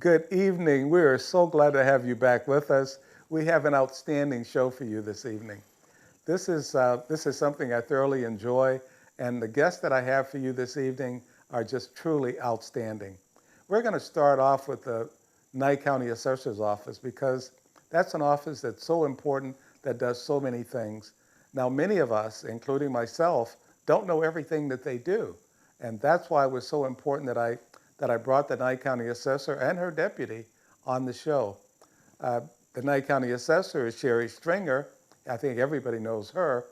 Good evening. We are so glad to have you back with us. We have an outstanding show for you this evening. This is something I thoroughly enjoy, and the guests that I have for you this evening are just truly outstanding. We're going to start off with the Nye County Assessor's Office because that's an office that's so important, that does so many things. Now, many of us, including myself, don't know everything that they do, and that's why it was so important that I brought the Nye County Assessor and her deputy on the show. The Nye County Assessor is Sheree Stringer. I think everybody knows her.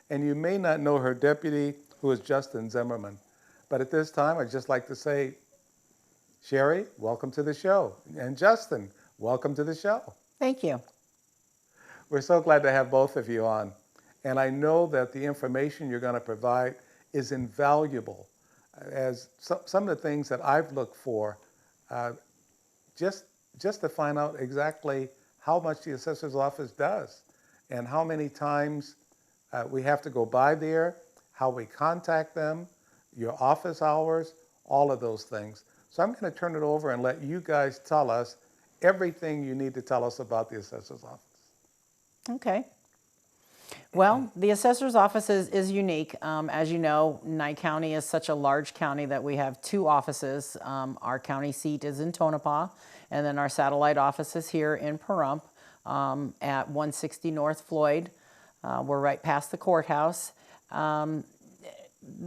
And you may not know her deputy, who is Justin Zimmerman. But at this time, I'd just like to say, Sheree, welcome to the show. And Justin, welcome to the show. Thank you. We're so glad to have both of you on. And I know that the information you're going to provide is invaluable. As some of the things that I've looked for, just to find out exactly how much the assessor's office does and how many times we have to go by there, how we contact them, your office hours, all of those things. So I'm going to turn it over and let you guys tell us everything you need to tell us about the assessor's office. Okay. Well, the assessor's office is unique. As you know, Nye County is such a large county that we have two offices. Our county seat is in Tonopah, and then our satellite office is here in Pahrump at 160 North Floyd. We're right past the courthouse. The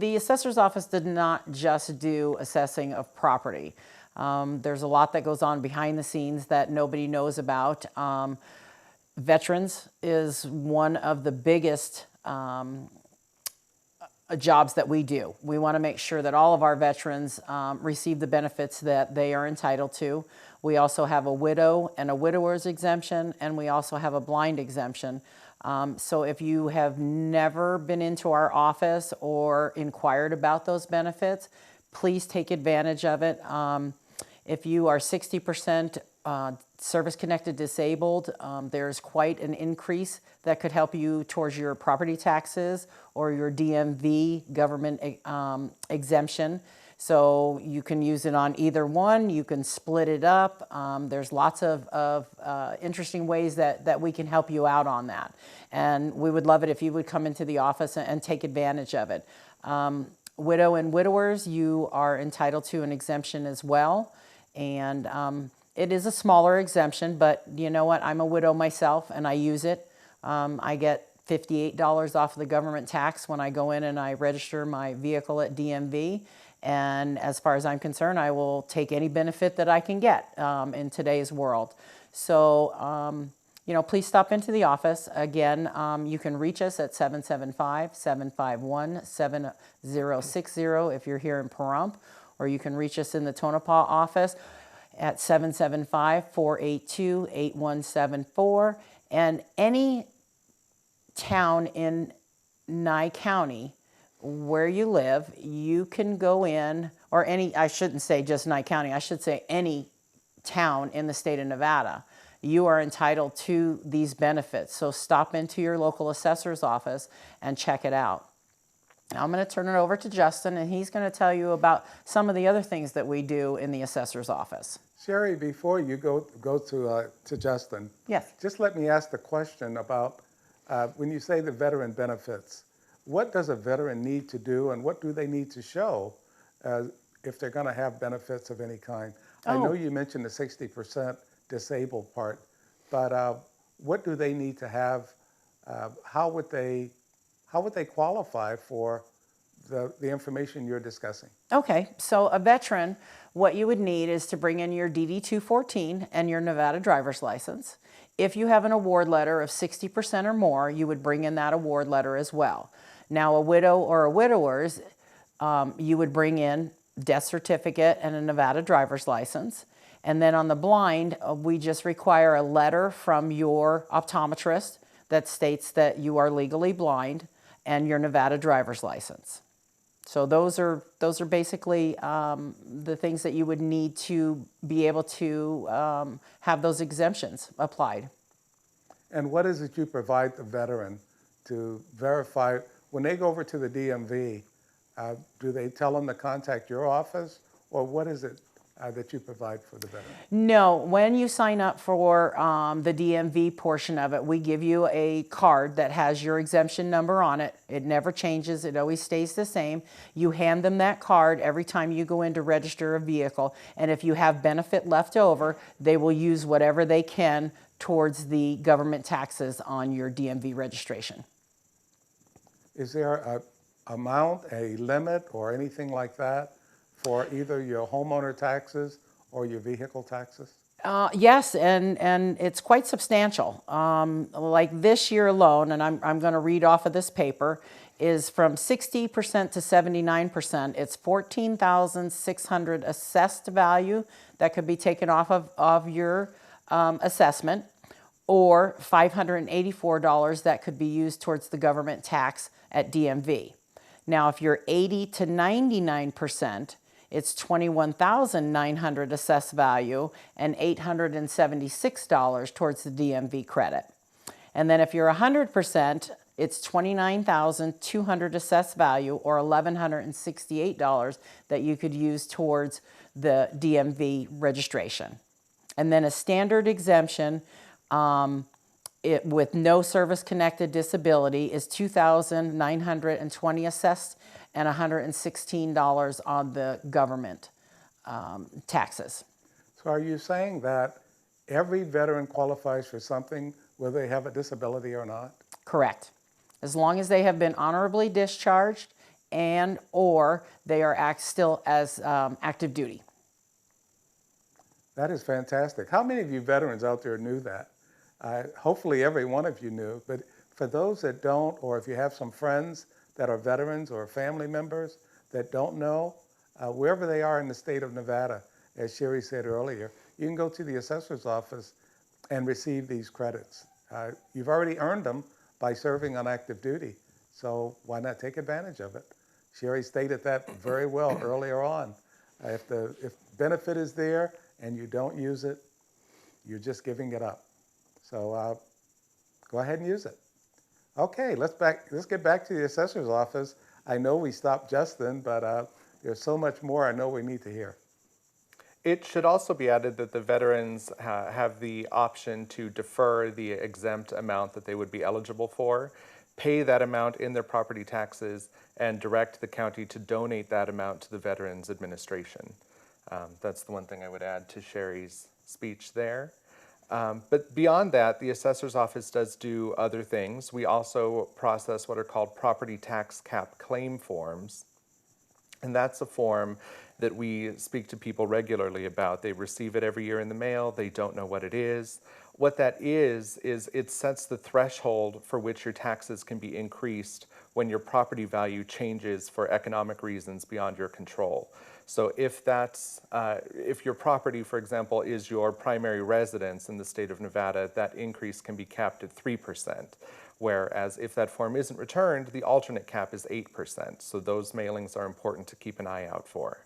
assessor's office did not just do assessing of property. There's a lot that goes on behind the scenes that nobody knows about. Veterans is one of the biggest jobs that we do. We want to make sure that all of our veterans receive the benefits that they are entitled to. We also have a widow and a widower's exemption, and we also have a blind exemption. So if you have never been into our office or inquired about those benefits, please take advantage of it. If you are 60% service-connected disabled, there's quite an increase that could help you towards your property taxes or your DMV government exemption. So you can use it on either one. You can split it up. There's lots of interesting ways that we can help you out on that. And we would love it if you would come into the office and take advantage of it. Widow and widowers, you are entitled to an exemption as well. And it is a smaller exemption, but you know what? I'm a widow myself, and I use it. I get $58 off of the government tax when I go in and I register my vehicle at DMV. And as far as I'm concerned, I will take any benefit that I can get in today's world. So, you know, please stop into the office. Again, you can reach us at 775-751-7060 if you're here in Pahrump, or you can reach us in the Tonopah office at 775-482-8174. And any town in Nye County where you live, you can go in, or any, I shouldn't say just Nye County, I should say any town in the state of Nevada. You are entitled to these benefits. So stop into your local assessor's office and check it out. Now I'm going to turn it over to Justin, and he's going to tell you about some of the other things that we do in the assessor's office. Sheree, before you go to Justin, Yes. just let me ask the question about when you say the veteran benefits, what does a veteran need to do, and what do they need to show if they're going to have benefits of any kind? I know you mentioned the 60% disabled part, but what do they need to have? How would they qualify for the information you're discussing? Okay, so a veteran, what you would need is to bring in your DD-214 and your Nevada driver's license. If you have an award letter of 60% or more, you would bring in that award letter as well. Now, a widow or a widower's, you would bring in death certificate and a Nevada driver's license. And then on the blind, we just require a letter from your optometrist that states that you are legally blind and your Nevada driver's license. So those are basically the things that you would need to be able to have those exemptions applied. And what is it you provide the veteran to verify when they go over to the DMV? Do they tell them to contact your office, or what is it that you provide for the veteran? No, when you sign up for the DMV portion of it, we give you a card that has your exemption number on it. It never changes, it always stays the same. You hand them that card every time you go in to register a vehicle, and if you have benefit left over, they will use whatever they can towards the government taxes on your DMV registration. Is there a amount, a limit, or anything like that for either your homeowner taxes or your vehicle taxes? Yes, and it's quite substantial. Like this year alone, and I'm going to read off of this paper, is from 60% to 79%. It's 14,600 assessed value that could be taken off of your assessment, or $584 that could be used towards the government tax at DMV. Now, if you're 80 to 99%, it's 21,900 assessed value and $876 towards the DMV credit. And then if you're 100%, it's 29,200 assessed value or $1,168 that you could use towards the DMV registration. And then a standard exemption with no service-connected disability is $2,920 assessed and $116 on the government taxes. So are you saying that every veteran qualifies for something whether they have a disability or not? Correct. As long as they have been honorably discharged and or they are still as active duty. That is fantastic. How many of you veterans out there knew that? Hopefully every one of you knew, but for those that don't, or if you have some friends that are veterans or family members that don't know, wherever they are in the state of Nevada, as Sheree said earlier, you can go to the Assessor's Office and receive these credits. You've already earned them by serving on active duty, so why not take advantage of it? Sheree stated that very well earlier on. If benefit is there and you don't use it, you're just giving it up. So go ahead and use it. Okay, let's get back to the Assessor's Office. I know we stopped Justin, but there's so much more I know we need to hear. It should also be added that the veterans have the option to defer the exempt amount that they would be eligible for, pay that amount in their property taxes, and direct the county to donate that amount to the Veterans Administration. That's the one thing I would add to Sheree's speech there. But beyond that, the Assessor's Office does do other things. We also process what are called property tax cap claim forms. And that's a form that we speak to people regularly about. They receive it every year in the mail. They don't know what it is. What that is it sets the threshold for which your taxes can be increased when your property value changes for economic reasons beyond your control. So if your property, for example, is your primary residence in the state of Nevada, that increase can be capped at 3%. Whereas if that form isn't returned, the alternate cap is 8%. So those mailings are important to keep an eye out for.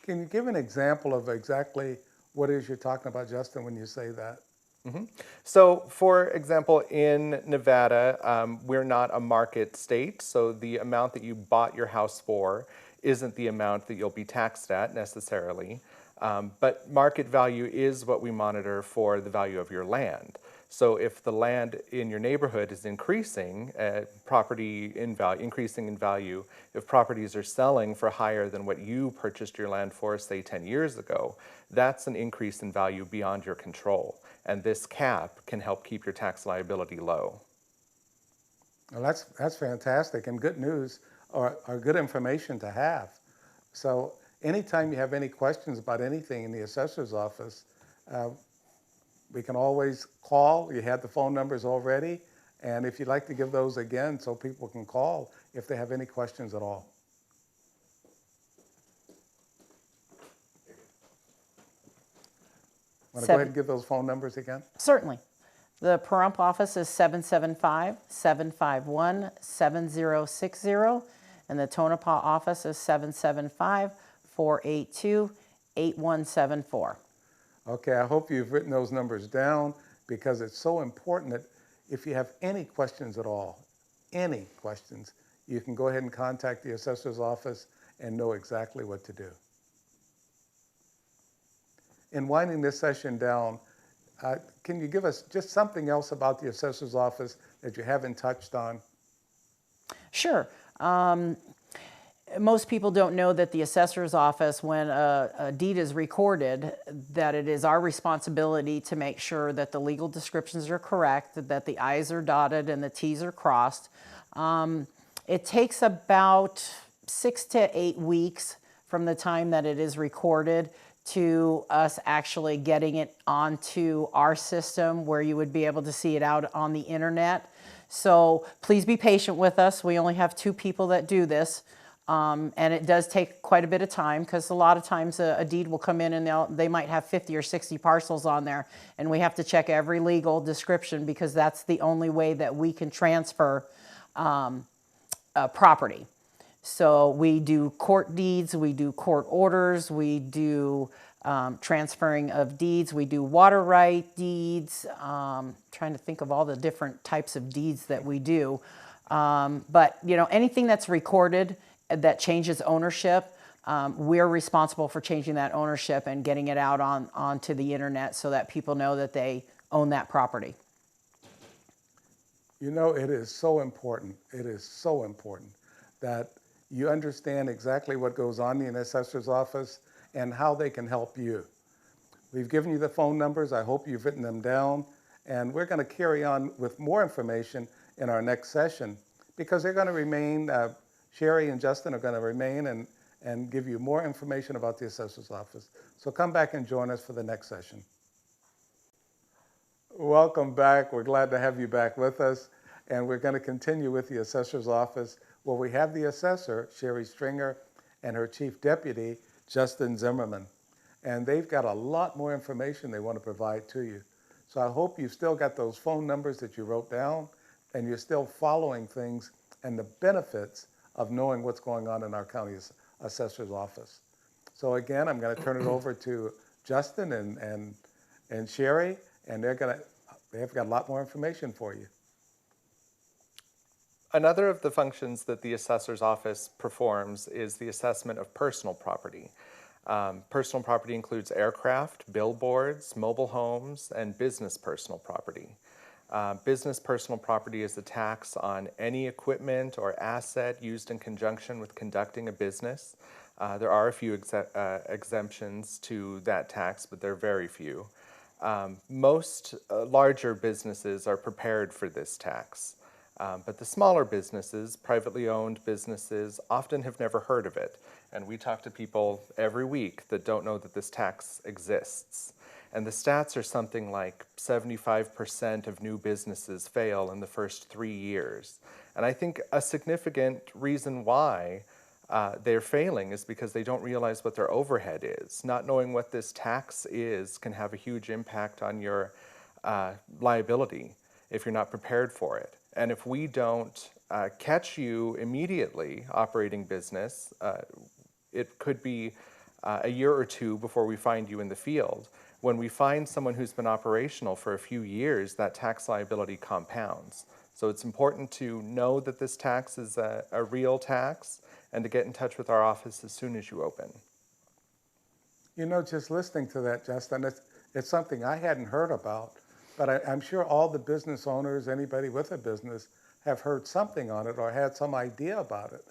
Can you give an example of exactly what it is you're talking about, Justin, when you say that? Mm-hmm. So, for example, in Nevada, we're not a market state, so the amount that you bought your house for isn't the amount that you'll be taxed at necessarily. But market value is what we monitor for the value of your land. So if the land in your neighborhood is increasing, increasing in value, if properties are selling for higher than what you purchased your land for, say 10 years ago, that's an increase in value beyond your control. And this cap can help keep your tax liability low. Well, that's fantastic and good news, or good information to have. So anytime you have any questions about anything in the Assessor's Office, we can always call. You had the phone numbers already. And if you'd like to give those again so people can call if they have any questions at all. Want to go ahead and give those phone numbers again? Certainly. The Pahrump office is 775-751-7060, and the Tonopah office is 775-482-8174. Okay, I hope you've written those numbers down because it's so important that if you have any questions at all, any questions, you can go ahead and contact the Assessor's Office and know exactly what to do. in winding this session down, can you give us just something else about the Assessor's Office that you haven't touched on? Sure. Most people don't know that the Assessor's Office, when a deed is recorded, that it is our responsibility to make sure that the legal descriptions are correct, that the I's are dotted and the T's are crossed. It takes about 6 to 8 weeks from the time that it is recorded to us actually getting it onto our system where you would be able to see it out on the internet. So please be patient with us. We only have 2 people that do this. And it does take quite a bit of time because a lot of times a deed will come in and they might have 50 or 60 parcels on there, and we have to check every legal description because that's the only way that we can transfer property. So we do court deeds, we do court orders, we do transferring of deeds, we do water right deeds, trying to think of all the different types of deeds that we do. But anything that's recorded that changes ownership, we're responsible for changing that ownership and getting it out onto the internet so that people know that they own that property. It is so important. It is so important that you understand exactly what goes on in the Assessor's Office and how they can help you. We've given you the phone numbers. I hope you've written them down. And we're going to carry on with more information in our next session because they're going to remain, Sheree and Justin are going to remain and give you more information about the Assessor's Office. So come back and join us for the next session. Welcome back. We're glad to have you back with us. And we're going to continue with the Assessor's Office where we have the Assessor, Sheree Stringer, and her Chief Deputy, Justin Zimmerman. And they've got a lot more information they want to provide to you. So I hope you've still got those phone numbers that you wrote down and you're still following things and the benefits of knowing what's going on in our county Assessor's Office. So again, I'm going to turn it over to Justin and Sheree, and they've got a lot more information for you. Another of the functions that the Assessor's Office performs is the assessment of personal property. Personal property includes aircraft, billboards, mobile homes, and business personal property. Business personal property is a tax on any equipment or asset used in conjunction with conducting a business. There are a few exemptions to that tax, but they're very few. Most larger businesses are prepared for this tax. But the smaller businesses, privately owned businesses, often have never heard of it. And we talk to people every week that don't know that this tax exists. And the stats are something like 75% of new businesses fail in the first 3 years. And I think a significant reason why they're failing is because they don't realize what their overhead is. Not knowing what this tax is can have a huge impact on your liability if you're not prepared for it. And if we don't catch you immediately operating business, it could be a year or 2 before we find you in the field. When we find someone who's been operational for a few years, that tax liability compounds. So it's important to know that this tax is a real tax and to get in touch with our office as soon as you open. Just listening to that, Justin, it's something I hadn't heard about. But I'm sure all the business owners, anybody with a business, have heard something on it or had some idea about it.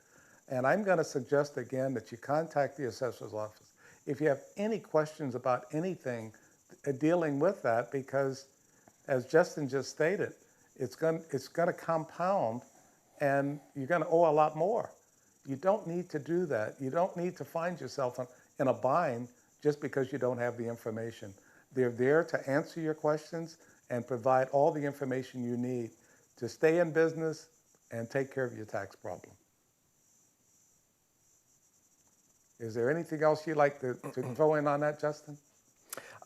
And I'm going to suggest again that you contact the Assessor's Office if you have any questions about anything dealing with that, because as Justin just stated, it's going to compound and you're going to owe a lot more. You don't need to do that. You don't need to find yourself in a bind just because you don't have the information. They're there to answer your questions and provide all the information you need to stay in business and take care of your tax problem. Is there anything else you'd like to throw in on that, Justin?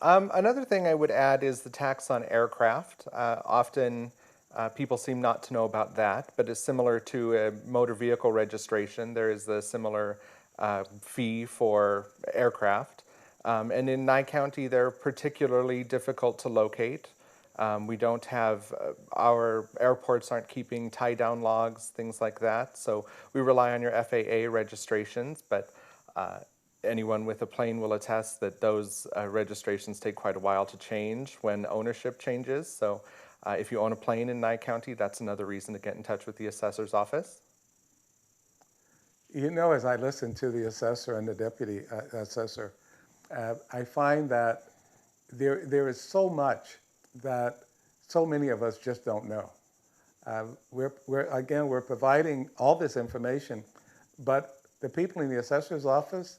Another thing I would add is the tax on aircraft. Often people seem not to know about that, but it's similar to a motor vehicle registration. There is a similar fee for aircraft. And in Nye County, they're particularly difficult to locate. We don't have, our airports aren't keeping tie-down logs, things like that. So we rely on your FAA registrations, but anyone with a plane will attest that those registrations take quite a while to change when ownership changes. So if you own a plane in Nye County, that's another reason to get in touch with the Assessor's Office. You know, as I listen to the assessor and the deputy assessor, I find that there is so much that so many of us just don't know. We're providing all this information, but the people in the assessor's office,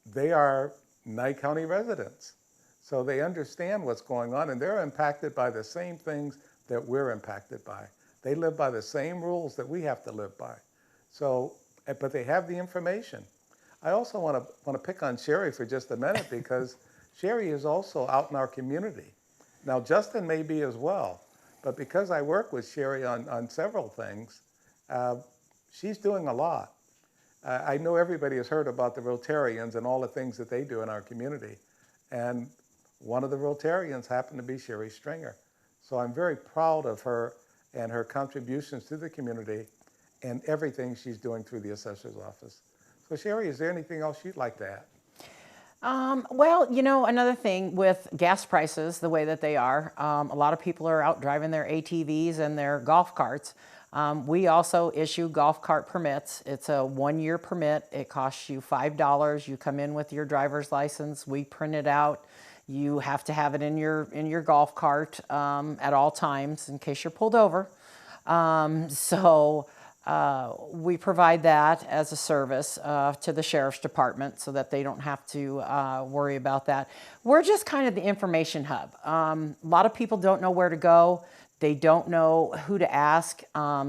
they are Nye County residents. So they understand what's going on, and they're impacted by the same things that we're impacted by. They live by the same rules that we have to live by. So, but they have the information. I also want to pick on Sheree for just a minute because Sheree is also out in our community. Now, Justin may be as well, but because I work with Sheree on several things, she's doing a lot. I know everybody has heard about the Rotarians and all the things that they do in our community. And one of the Rotarians happened to be Sheree Stringer. So I'm very proud of her and her contributions to the community and everything she's doing through the assessor's office. So Sheree, is there anything else you'd like to add? Well, you know, another thing with gas prices, the way that they are, a lot of people are out driving their ATVs and their golf carts. We also issue golf cart permits. It's a 1-year permit. It costs you $5. You come in with your driver's license. We print it out. You have to have it in your golf cart at all times in case you're pulled over. We provide that as a service to the sheriff's department so that they don't have to worry about that. We're just kind of the information hub. A lot of people don't know where to go. They don't know who to ask.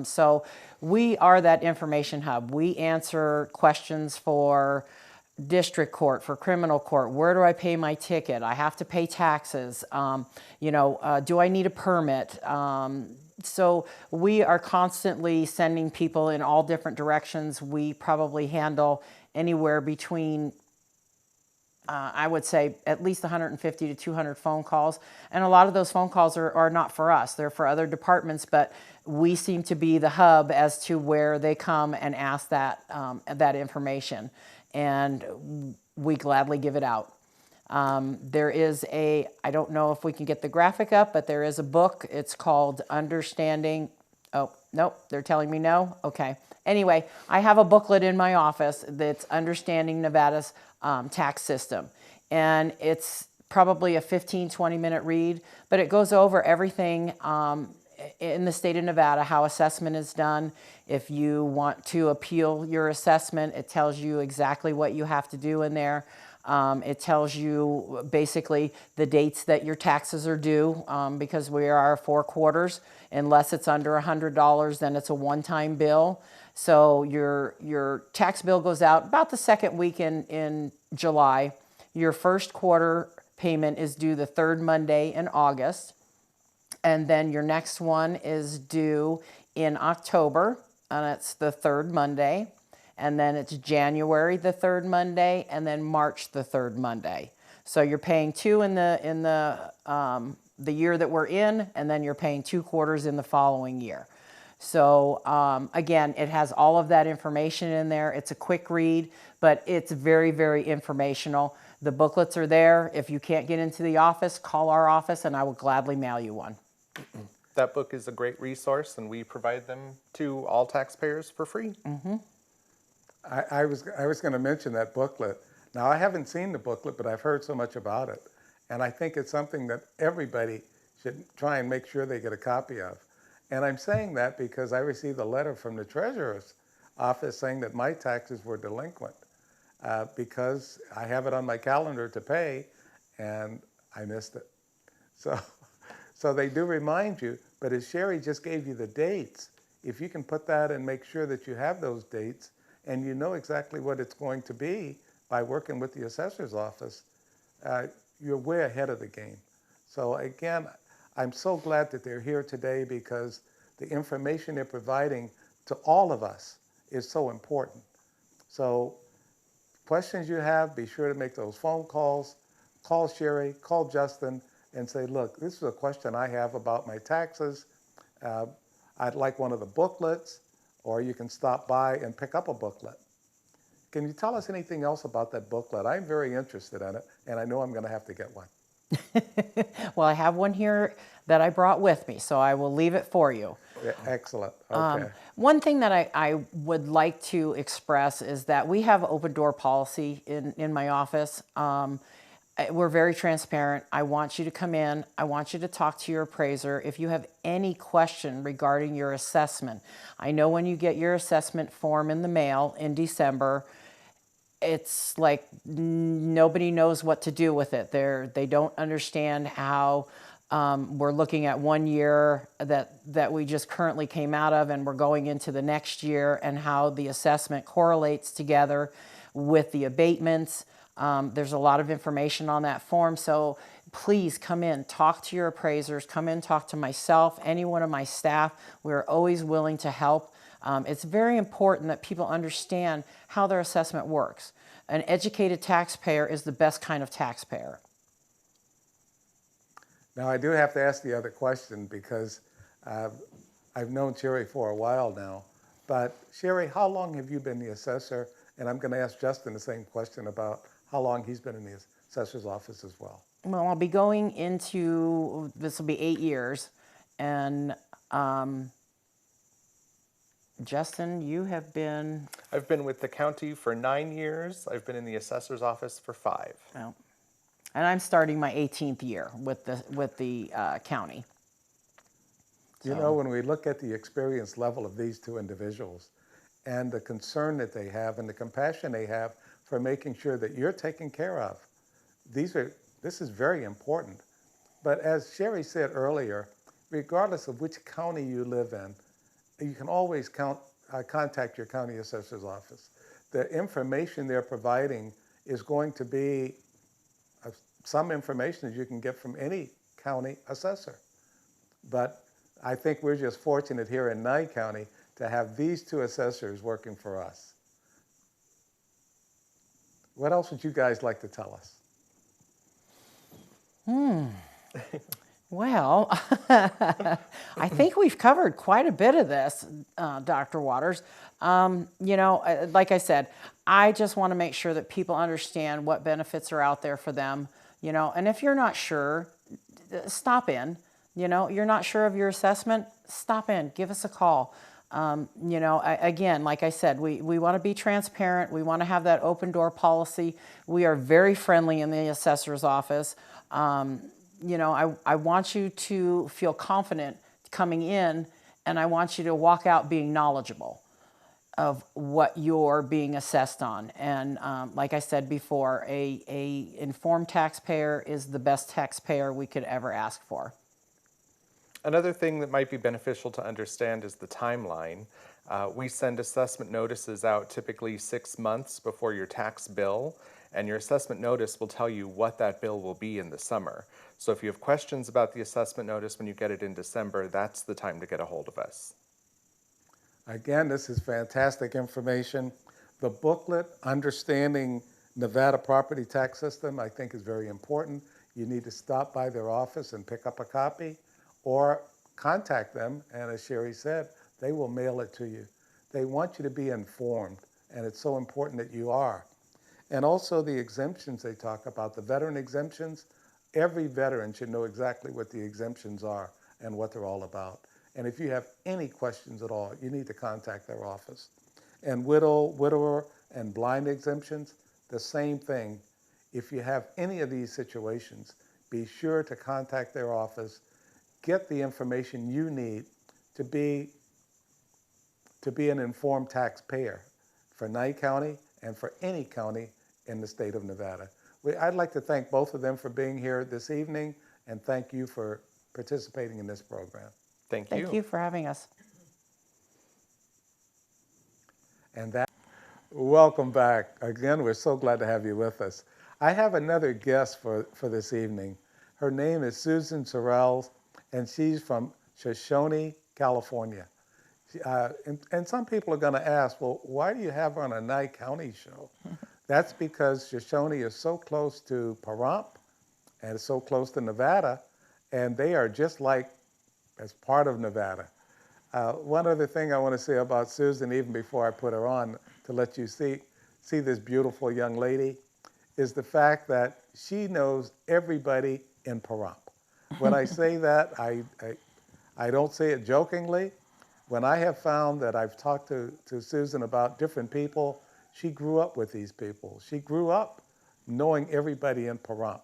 So we are that information hub. We answer questions for district court, for criminal court. Where do I pay my ticket? I have to pay taxes. Do I need a permit? So we are constantly sending people in all different directions. We probably handle anywhere between, I would say, at least 150 to 200 phone calls. And a lot of those phone calls are not for us. They're for other departments, but we seem to be the hub as to where they come and ask that information. And we gladly give it out. There is I don't know if we can get the graphic up, but there is a book. It's called Understanding. Oh, nope, they're telling me no. Okay. Anyway, I have a booklet in my office that's Understanding Nevada's tax system. And it's probably a 15-20 minute read, but it goes over everything in the state of Nevada, how assessment is done. If you want to appeal your assessment, it tells you exactly what you have to do in there. It tells you basically the dates that your taxes are due because we are 4 quarters. Unless it's under $100, then it's a one-time bill. So your tax bill goes out about the second week in July. Your first quarter payment is due the 3rd Monday in August. And then your next one is due in October, and it's the 3rd Monday. And then it's January the 3rd Monday, and then March the 3rd Monday. So you're paying 2 in the year that we're in, and then you're paying 2 quarters in the following year. So again, it has all of that information in there. It's a quick read, but it's very, very informational. The booklets are there. If you can't get into the office, call our office, and I will gladly mail you one. That book is a great resource, and we provide them to all taxpayers for free. Mm-hmm. I was going to mention that booklet. Now, I haven't seen the booklet, but I've heard so much about it. And I think it's something that everybody should try and make sure they get a copy of. And I'm saying that because I received a letter from the treasurer's office saying that my taxes were delinquent because I have it on my calendar to pay and I missed it. So they do remind you, but as Sheree just gave you the dates, if you can put that and make sure that you have those dates and you know exactly what it's going to be by working with the assessor's office, you're way ahead of the game. So again, I'm so glad that they're here today because the information they're providing to all of us is so important. So questions you have, be sure to make those phone calls. Call Sheree, call Justin, and say, look, this is a question I have about my taxes. I'd like one of the booklets, or you can stop by and pick up a booklet. Can you tell us anything else about that booklet? I'm very interested in it, and I know I'm going to have to get one. Well, I have one here that I brought with me, so I will leave it for you. Yeah, excellent. Okay. One thing that I would like to express is that we have open door policy in my office. We're very transparent. I want you to come in. I want you to talk to your appraiser. If you have any question regarding your assessment, I know when you get your assessment form in the mail in December, it's like nobody knows what to do with it. They don't understand how we're looking at 1 year that we just currently came out of, and we're going into the next year, and how the assessment correlates together with the abatements. There's a lot of information on that form, so please come in, talk to your appraisers, come in, talk to myself, any one of my staff. We're always willing to help. It's very important that people understand how their assessment works. An educated taxpayer is the best kind of taxpayer. Now, I do have to ask the other question because I've known Sheree for a while now. But Sheree, how long have you been the assessor? And I'm going to ask Justin the same question about how long he's been in the assessor's office as well. Well, I'll be going into, this will be 8 years. And Justin, you have been? I've been with the county for 9 years. I've been in the assessor's office for 5. Well, and I'm starting my 18th year with the county. You know, when we look at the experience level of these two individuals and the concern that they have and the compassion they have for making sure that you're taken care of, this is very important. But as Sheree said earlier, regardless of which county you live in, you can always contact your county assessor's office. The information they're providing is going to be some information that you can get from any county assessor. But I think we're just fortunate here in Nye County to have these two assessors working for us. What else would you guys like to tell us? Well, I think we've covered quite a bit of this, Dr. Waters. You know, like I said, I just want to make sure that people understand what benefits are out there for them, you know, and if you're not sure, stop in. You know, you're not sure of your assessment, stop in, give us a call. You know, again, like I said, we want to be transparent. We want to have that open door policy. We are very friendly in the assessor's office. You know, I want you to feel confident coming in, and I want you to walk out being knowledgeable of what you're being assessed on. And like I said before, a informed taxpayer is the best taxpayer we could ever ask for. Another thing that might be beneficial to understand is the timeline. We send assessment notices out typically 6 months before your tax bill, and your assessment notice will tell you what that bill will be in the summer. So if you have questions about the assessment notice when you get it in December, that's the time to get a hold of us. Again, this is fantastic information. The booklet, Understanding Nevada Property Tax System, I think is very important. You need to stop by their office and pick up a copy or contact them, and as Sheree said, they will mail it to you. They want you to be informed, and it's so important that you are. And also the exemptions they talk about, the veteran exemptions, every veteran should know exactly what the exemptions are and what they're all about. And if you have any questions at all, you need to contact their office. And widower, and blind exemptions, the same thing. If you have any of these situations, be sure to contact their office, get the information you need to be an informed taxpayer for Nye County and for any county in the state of Nevada. I'd like to thank both of them for being here this evening, and thank you for participating in this program. Thank you. Thank you for having us. And welcome back. Again, we're so glad to have you with us. I have another guest for this evening. Her name is Susan Sorrells, and she's from Shoshone, California. And some people are going to ask, well, why do you have her on a Nye County show? That's because Shoshone is so close to Pahrump and it's so close to Nevada, and they are just like as part of Nevada. One other thing I want to say about Susan, even before I put her on to let you see, see this beautiful young lady is the fact that she knows everybody in Pahrump. When I say that, I don't say it jokingly. When I have found that I've talked to Susan about different people, she grew up with these people. She grew up knowing everybody in Pahrump.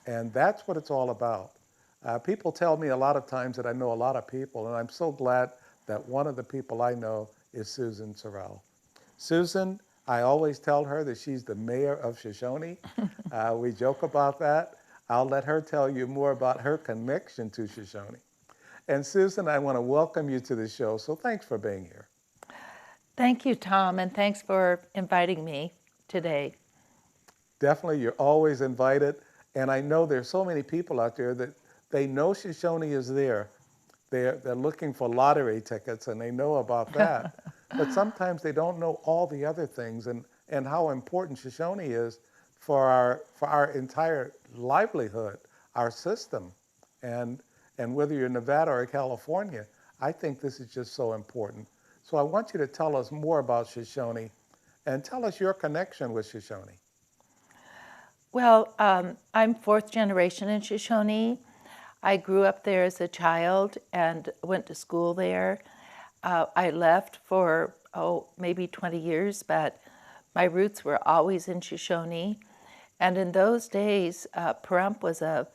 And that's what it's all about. People tell me a lot of times that I know a lot of people, and I'm so glad that one of the people I know is Susan Sorrell. Susan, I always tell her that she's the mayor of Shoshone. We joke about that. I'll let her tell you more about her connection to Shoshone. And Susan, I want to welcome you to the show, so thanks for being here. Thank you, Tom, and thanks for inviting me today. Definitely, you're always invited. And I know there's so many people out there that they know Shoshone is there. They're looking for lottery tickets, and they know about that. But sometimes they don't know all the other things and how important Shoshone is for our entire livelihood, our system. And whether you're in Nevada or California, I think this is just so important. So I want you to tell us more about Shoshone and tell us your connection with Shoshone. Well, I'm fourth generation in Shoshone. I grew up there as a child and went to school there. I left for, maybe 20 years, but my roots were always in Shoshone. And in those days, Pahrump was a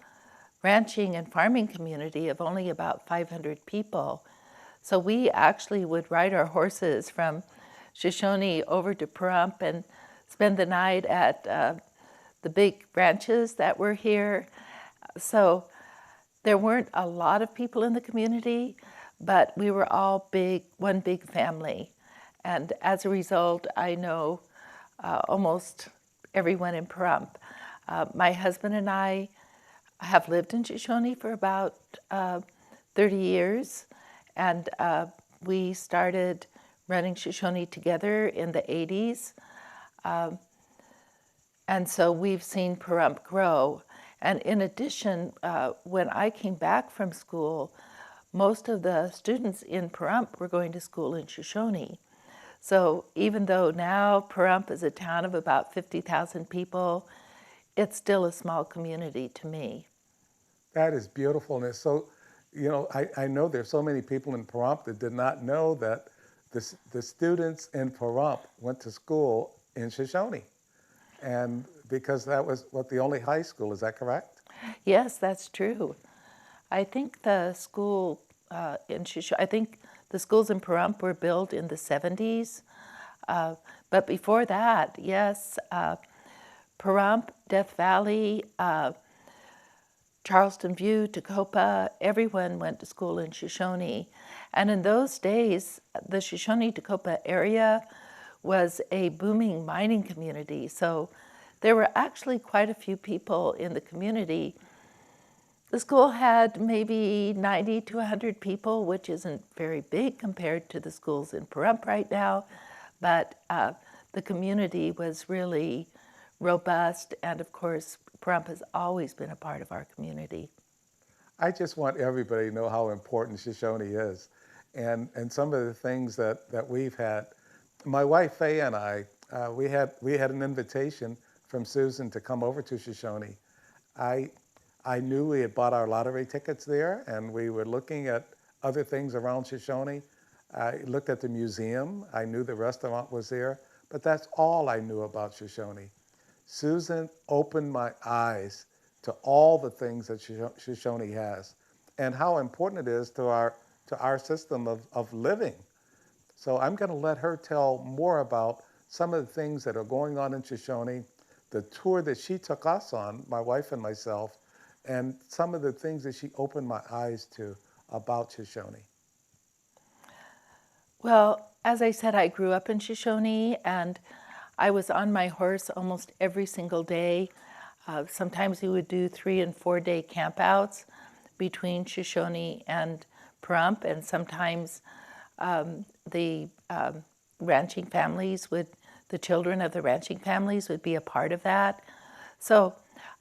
ranching and farming community of only about 500 people. So we actually would ride our horses from Shoshone over to Pahrump and spend the night at the big ranches that were here. So there weren't a lot of people in the community, but we were all one big family. And as a result, I know almost everyone in Pahrump. My husband and I have lived in Shoshone for about 30 years, and we started running Shoshone together in the 80s. And so we've seen Pahrump grow. And in addition, when I came back from school, most of the students in Pahrump were going to school in Shoshone. So even though now Pahrump is a town of about 50,000 people, it's still a small community to me. That is beautiful. And it's so, I know there's so many people in Pahrump that did not know that the students in Pahrump went to school in Shoshone. And because that was the only high school, is that correct? Yes, that's true. I think the schools in Pahrump were built in the 70s. But before that, yes, Pahrump, Death Valley, Charleston View, Tacopa, everyone went to school in Shoshone. And in those days, the Shoshone-Tacopa area was a booming mining community. So there were actually quite a few people in the community. The school had maybe 90 to 100 people, which isn't very big compared to the schools in Pahrump right now, but the community was really robust, and of course, Pahrump has always been a part of our community. I just want everybody to know how important Shoshone is, and some of the things that we've had. My wife Faye and I, we had an invitation from Susan to come over to Shoshone. I knew we had bought our lottery tickets there, and we were looking at other things around Shoshone. I looked at the museum. I knew the restaurant was there, but that's all I knew about Shoshone. Susan opened my eyes to all the things that Shoshone has and how important it is to our system of living. So I'm going to let her tell more about some of the things that are going on in Shoshone, the tour that she took us on, my wife and myself, and some of the things that she opened my eyes to about Shoshone. Well, as I said, I grew up in Shoshone, and I was on my horse almost every single day. Sometimes we would do 3 and 4 day campouts between Shoshone and Pahrump, and sometimes the ranching families the children of the ranching families would be a part of that. So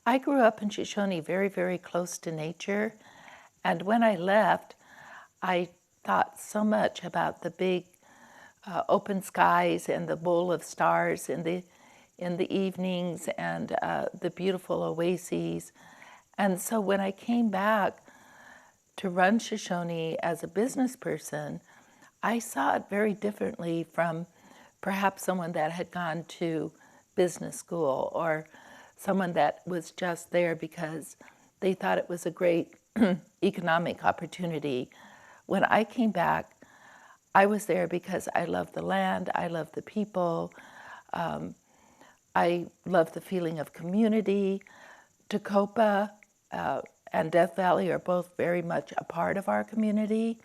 I grew up in Shoshone very, very close to nature. And when I left, I thought so much about the big open skies and the bowl of stars in the in the evenings and the beautiful oases. And so when I came back to run Shoshone as a business person, I saw it very differently from perhaps someone that had gone to business school or someone that was just there because they thought it was a great economic opportunity. When I came back, I was there because I love the land, I love the people, I love the feeling of community. Tacopa and Death Valley are both very much a part of our community.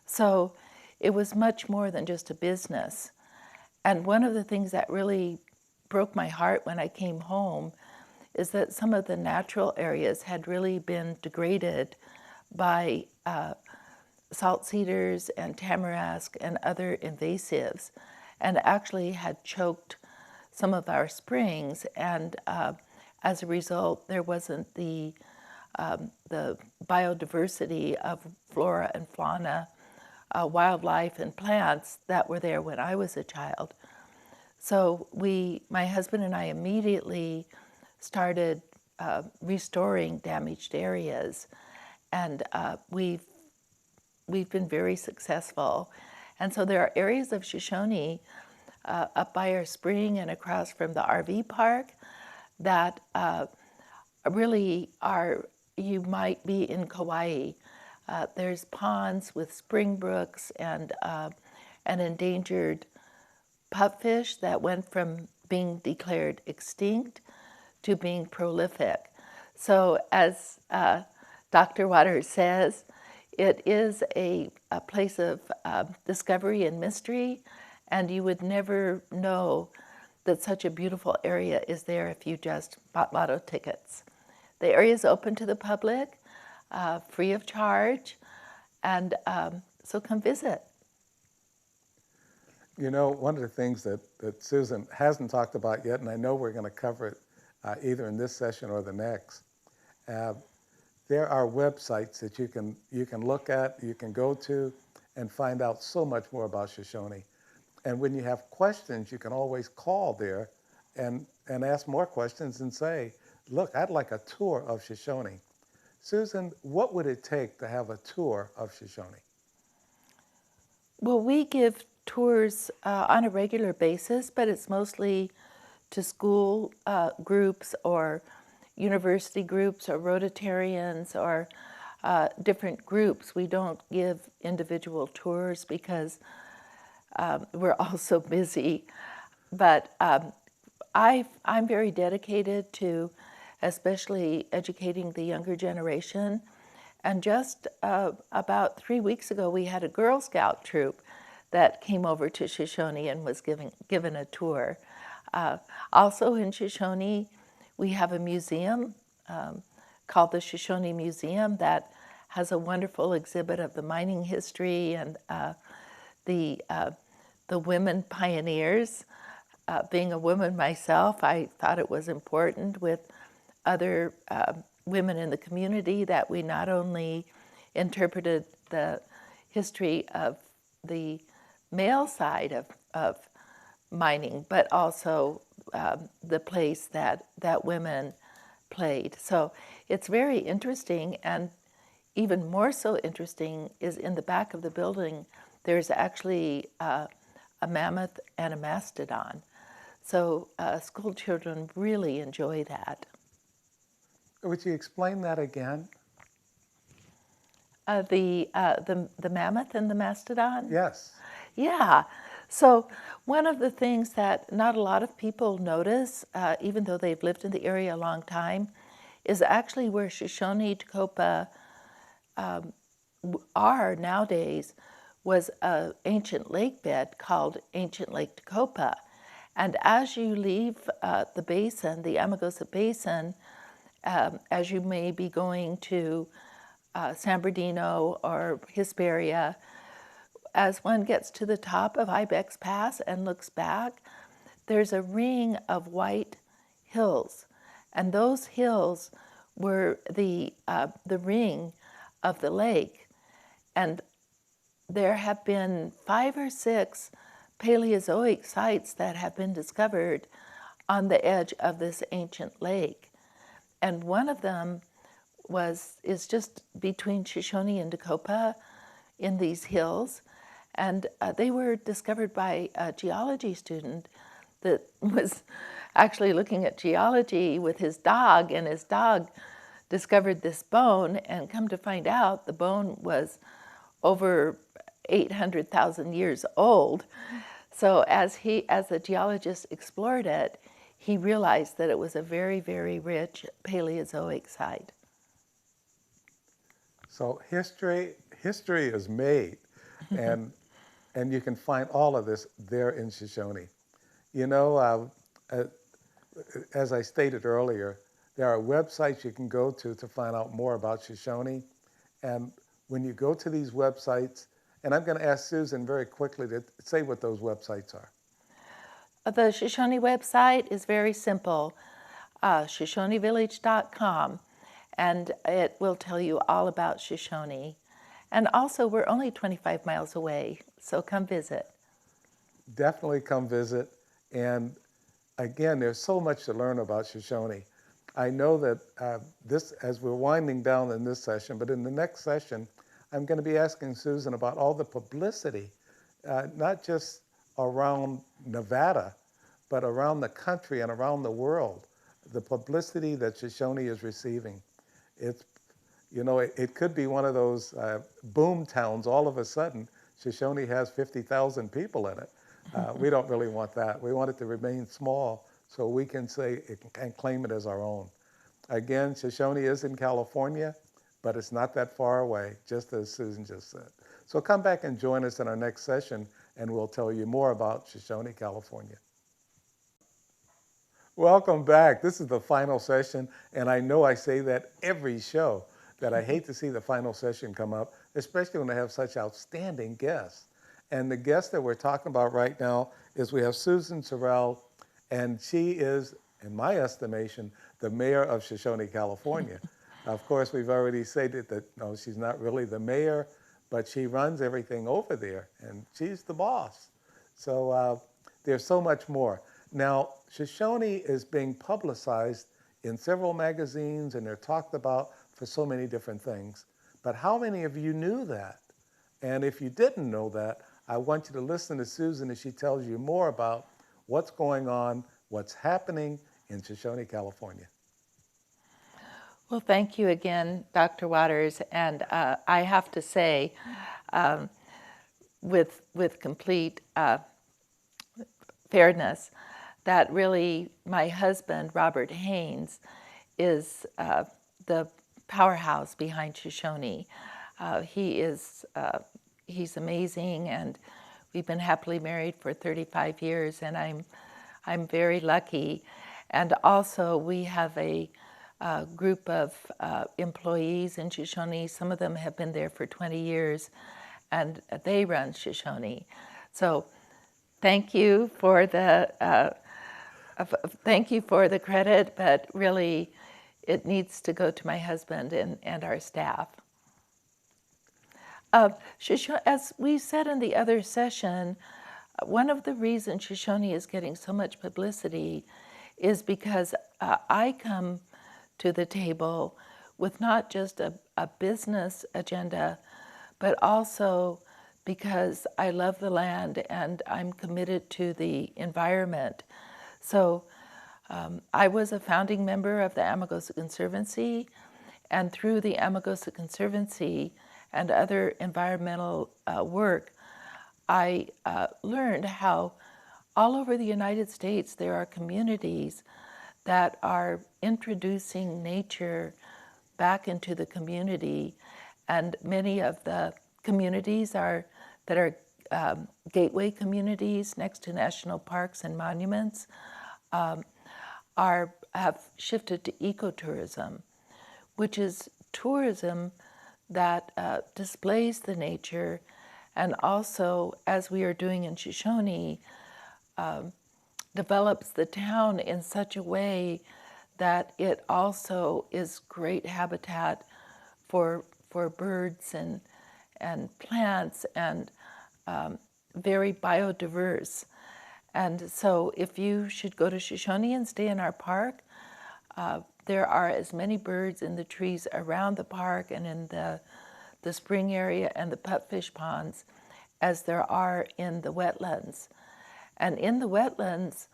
So it was much more than just a business. And one of the things that really broke my heart when I came home is that some of the natural areas had really been degraded by salt cedars and tamarask and other invasives, and actually had choked some of our springs. And as a result, there wasn't the biodiversity of flora and fauna, wildlife and plants that were there when I was a child. So my husband and I immediately started restoring damaged areas, and we've been very successful. And so there are areas of Shoshone up by our spring and across from the RV park that really are, you might be in Kauai. There's ponds with spring brooks and an endangered pupfish that went from being declared extinct to being prolific. So as Dr. Waters says, it is a place of discovery and mystery, and you would never know that such a beautiful area is there if you just bought lotto tickets. The area is open to the public, free of charge, and so come visit. You know, one of the things that Susan hasn't talked about yet, and I know we're going to cover it either in this session or the next, there are websites that you can look at, you can go to, and find out so much more about Shoshone. And when you have questions, you can always call there and ask more questions and say, look, I'd like a tour of Shoshone. Susan, what would it take to have a tour of Shoshone? Well, we give tours on a regular basis, but it's mostly to school groups or university groups or Rotarians or different groups. We don't give individual tours because we're all so busy. But I'm very dedicated to especially educating the younger generation. And just about 3 weeks ago, we had a Girl Scout troop that came over to Shoshone and was given a tour. Also in Shoshone, we have a museum called the Shoshone Museum that has a wonderful exhibit of the mining history and the women pioneers. Being a woman myself, I thought it was important with other women in the community that we not only interpreted the history of the male side of mining, but also the place that women played. So it's very interesting, and even more so interesting is in the back of the building, there's actually a mammoth and a mastodon. So school children really enjoy that. Would you explain that again? The mammoth and the mastodon? Yes. Yeah. So one of the things that not a lot of people notice, even though they've lived in the area a long time, is actually where Shoshone Tacopa are nowadays was an ancient lake bed called Ancient Lake Tacopa. And as you leave the basin, the Amargosa Basin, as you may be going to San Bernardino or Hesperia, as one gets to the top of Ibex Pass and looks back, there's a ring of white hills. And those hills were the ring of the lake. And there have been 5 or 6 Paleozoic sites that have been discovered on the edge of this ancient lake. And one of them is just between Shoshone and Dakota in these hills. And they were discovered by a geology student that was actually looking at geology with his dog, and his dog discovered this bone, and come to find out the bone was over 800,000 years old. So as the geologist explored it, he realized that it was a very, very rich Paleozoic site. So history is made, and you can find all of this there in Shoshone. You know, as I stated earlier, there are websites you can go to find out more about Shoshone. And when you go to these websites, and I'm going to ask Susan very quickly to say what those websites are. The Shoshone website is very simple, shoshonevillage.com, and it will tell you all about Shoshone. And also, we're only 25 miles away, so come visit. Definitely come visit. And again, there's so much to learn about Shoshone. I know that as we're winding down in this session, but in the next session, I'm going to be asking Susan about all the publicity, not just around Nevada, but around the country and around the world, the publicity that Shoshone is receiving. It's, you know, it could be one of those boom towns. All of a sudden, Shoshone has 50,000 people in it. We don't really want that. We want it to remain small so we can say it and claim it as our own. Again, Shoshone is in California, but it's not that far away, just as Susan just said. So come back and join us in our next session, and we'll tell you more about Shoshone, California. Welcome back. This is the final session, and I know I say that every show, that I hate to see the final session come up, especially when I have such outstanding guests. And the guest that we're talking about right now is we have Susan Sorrells, and she is, in my estimation, the mayor of Shoshone, California. Of course, we've already stated that no, she's not really the mayor, but she runs everything over there, and she's the boss. So there's so much more. Now, Shoshone is being publicized in several magazines, and they're talked about for so many different things. But how many of you knew that? And if you didn't know that, I want you to listen to Susan as she tells you more about what's going on, what's happening in Shoshone, California. Well, thank you again, Dr. Waters. And I have to say, with complete fairness, that really my husband, Robert Haynes, is the powerhouse behind Shoshone. He's amazing, and we've been happily married for 35 years, and I'm very lucky. And also, we have a group of employees in Shoshone. Some of them have been there for 20 years, and they run Shoshone. So, thank you for the credit, but really, it needs to go to my husband and our staff. As we said in the other session, one of the reasons Shoshone is getting so much publicity is because I come to the table with not just a business agenda, but also because I love the land and I'm committed to the environment. So I was a founding member of the Amargosa Conservancy, and through the Amargosa Conservancy and other environmental work, I learned how all over the United States there are communities that are introducing nature back into the community, and many of the communities that are gateway communities next to national parks and monuments have shifted to ecotourism, which is tourism that displays the nature, and also, as we are doing in Shoshone, develops the town in such a way that it also is great habitat for birds and plants, and very biodiverse. And so if you should go to Shoshone and stay in our park, there are as many birds in the trees around the park and in the spring area and the pupfish ponds as there are in the wetlands. And in the wetlands,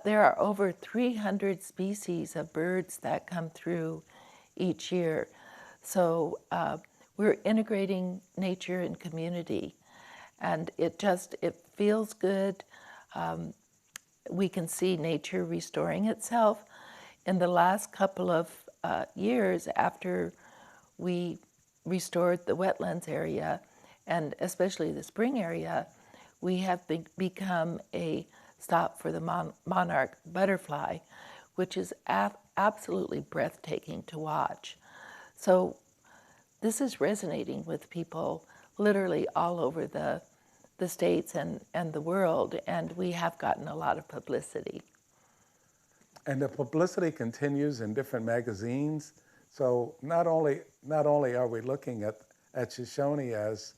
there are over 300 species of birds that come through each year. So we're integrating nature and community, and it feels good. We can see nature restoring itself. In the last couple of years after we restored the wetlands area, and especially the spring area, we have become a stop for the monarch butterfly, which is absolutely breathtaking to watch. So this is resonating with people literally all over the states and the world, and we have gotten a lot of publicity. And the publicity continues in different magazines. So not only are we looking at Shoshone as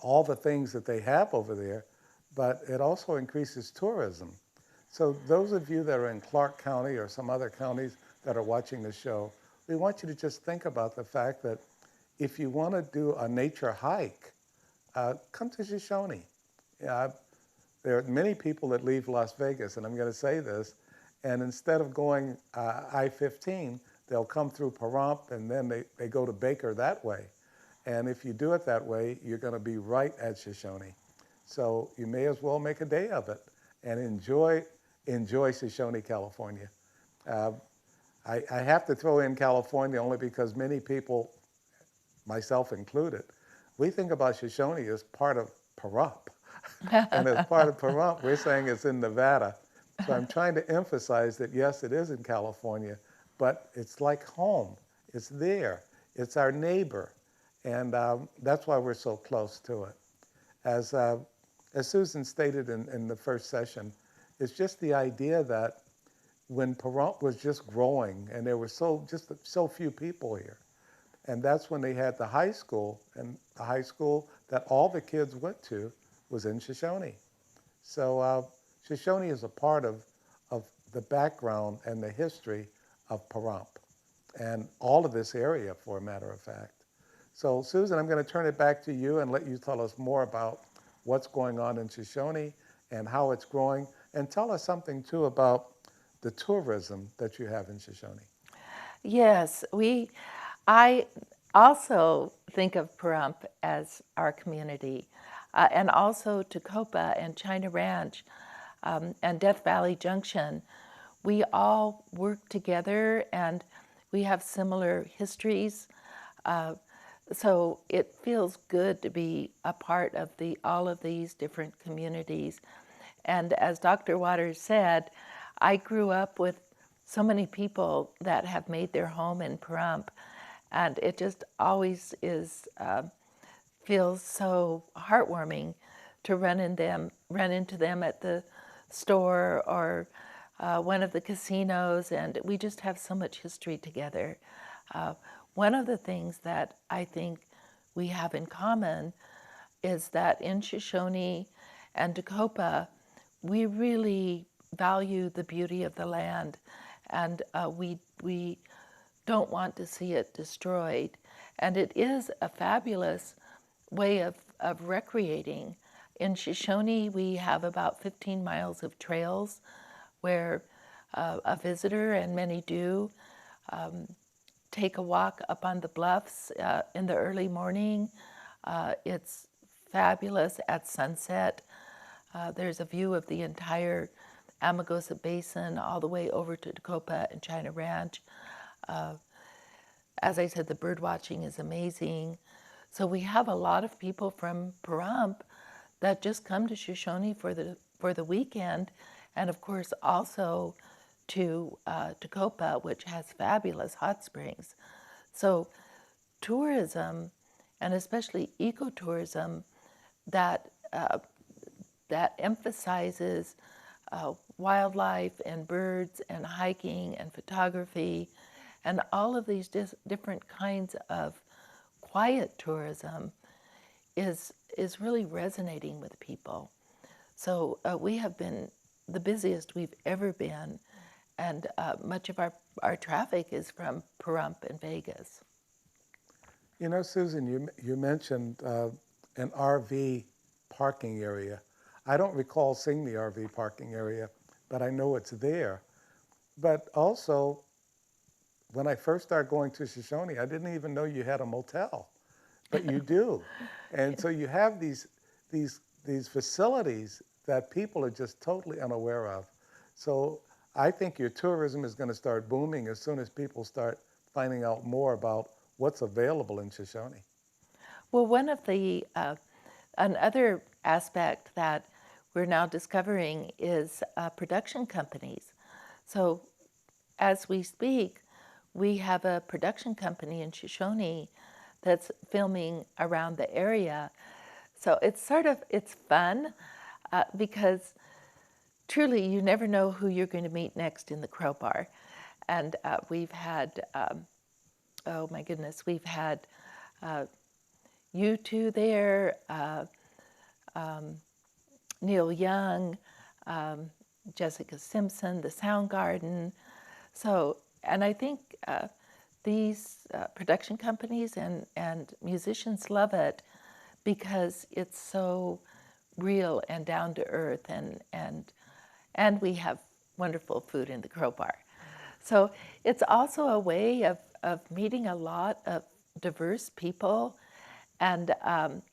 all the things that they have over there, but it also increases tourism. So those of you that are in Clark County or some other counties that are watching the show, we want you to just think about the fact that if you want to do a nature hike, come to Shoshone. There are many people that leave Las Vegas, and I'm going to say this, and instead of going I-15, they'll come through Pahrump, and then they go to Baker that way. And if you do it that way, you're going to be right at Shoshone. So you may as well make a day of it and enjoy Shoshone, California. I have to throw in California only because many people, myself included, we think about Shoshone as part of Pahrump. And as part of Pahrump, we're saying it's in Nevada. So I'm trying to emphasize that, yes, it is in California, but it's like home. It's there. It's our neighbor. And that's why we're so close to it. As Susan stated in the first session, it's just the idea that when Pahrump was just growing and there were so few people here, and that's when they had the high school, and the high school that all the kids went to was in Shoshone. So Shoshone is a part of the background and the history of Pahrump and all of this area, for a matter of fact. So Susan, I'm going to turn it back to you and let you tell us more about what's going on in Shoshone and how it's growing, and tell us something too about the tourism that you have in Shoshone. Yes, I also think of Pahrump as our community, and also Tecopa and China Ranch and Death Valley Junction. We all work together and we have similar histories. So it feels good to be a part of all of these different communities. And as Dr. Waters said, I grew up with so many people that have made their home in Pahrump, and it just always feels so heartwarming to run into them at the store or one of the casinos, and we just have so much history together. One of the things that I think we have in common is that in Shoshone and Tecopa, we really value the beauty of the land, and we don't want to see it destroyed. And it is a fabulous way of recreating. In Shoshone, we have about 15 miles of trails where a visitor, and many do, take a walk up on the bluffs in the early morning. It's fabulous at sunset. There's a view of the entire Amargosa Basin all the way over to Tecopa and China Ranch. As I said, the bird watching is amazing. So we have a lot of people from Pahrump that just come to Shoshone for the weekend, and of course also to Tecopa, which has fabulous hot springs. So tourism, and especially ecotourism, that emphasizes wildlife and birds and hiking and photography and all of these different kinds of quiet tourism is really resonating with people. So we have been the busiest we've ever been, and much of our traffic is from Pahrump and Vegas. You know, Susan, you mentioned an RV parking area. I don't recall seeing the RV parking area, but I know it's there. But also, when I first started going to Shoshone, I didn't even know you had a motel, but you do. And so you have these facilities that people are just totally unaware of. So I think your tourism is going to start booming as soon as people start finding out more about what's available in Shoshone. Well, one of the another aspect that we're now discovering is production companies. So as we speak, we have a production company in Shoshone that's filming around the area. So it's fun because truly you never know who you're going to meet next in the Crowbar. And we've had, oh my goodness, we've had you two there, Neil Young, Jessica Simpson, the Soundgarden. So, and I think these production companies and musicians love it because it's so real and down to earth, and we have wonderful food in the Crowbar. So it's also a way of meeting a lot of diverse people and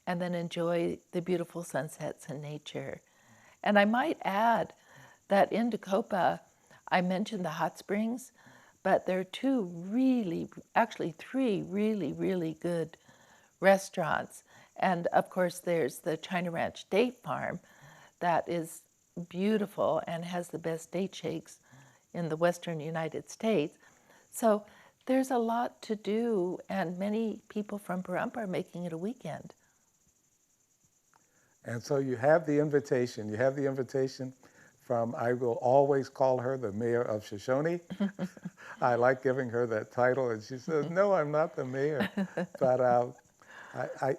then enjoy the beautiful sunsets and nature. And I might add that in Dacopa, I mentioned the hot springs, but there are three really good restaurants. And of course, there's the China Ranch Date Farm that is beautiful and has the best date shakes in the western United States. So there's a lot to do, and many people from Pahrump are making it a weekend. And so you have the invitation. You have the invitation from, I will always call her the mayor of Shoshone. I like giving her that title, and she says, no, I'm not the mayor. But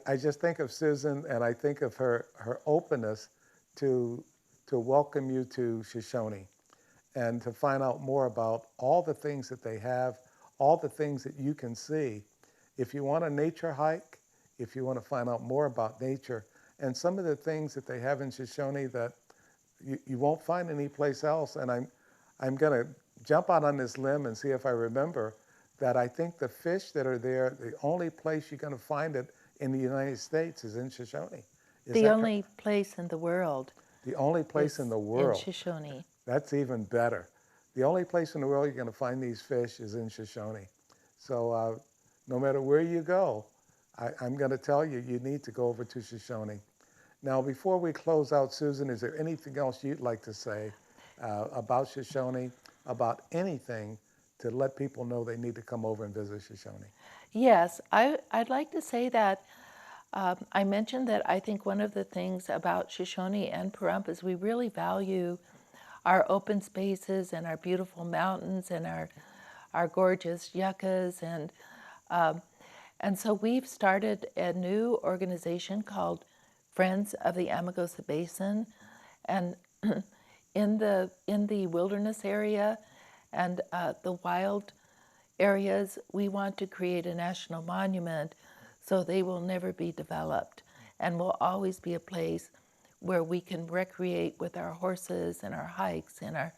I just think of Susan, and I think of her openness to welcome you to Shoshone and to find out more about all the things that they have, all the things that you can see. If you want a nature hike, if you want to find out more about nature, and some of the things that they have in Shoshone that you won't find anyplace else. And I'm going to jump out on this limb and see if I remember that I think the fish that are there, the only place you're going to find it in the United States is in Shoshone. The only place in the world. The only place in the world. In Shoshone. That's even better. The only place in the world you're going to find these fish is in Shoshone. So no matter where you go, I'm going to tell you, you need to go over to Shoshone. Now, before we close out, Susan, is there anything else you'd like to say about Shoshone, about anything to let people know they need to come over and visit Shoshone? Yes, I'd like to say that I mentioned that I think one of the things about Shoshone and Pahrump is we really value our open spaces and our beautiful mountains and our gorgeous yuccas, and so we've started a new organization called Friends of the Amargosa Basin, and in the wilderness area and the wild areas, we want to create a national monument so they will never be developed and will always be a place where we can recreate with our horses and our hikes and our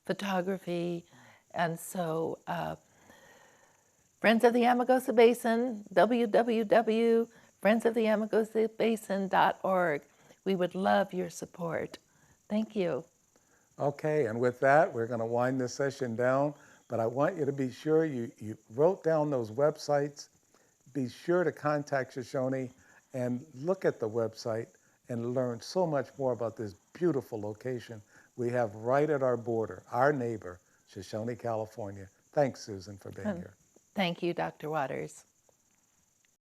photography. And so Friends of the Amargosa Basin, www.friendsoftheamargosabasin.org. We would love your support. Thank you. Okay, and with that, we're going to wind this session down, but I want you to be sure you wrote down those websites. Be sure to contact Shoshone and look at the website and learn so much more about this beautiful location we have right at our border, our neighbor, Shoshone, California. Thanks, Susan, for being here. Thank you, Dr. Waters.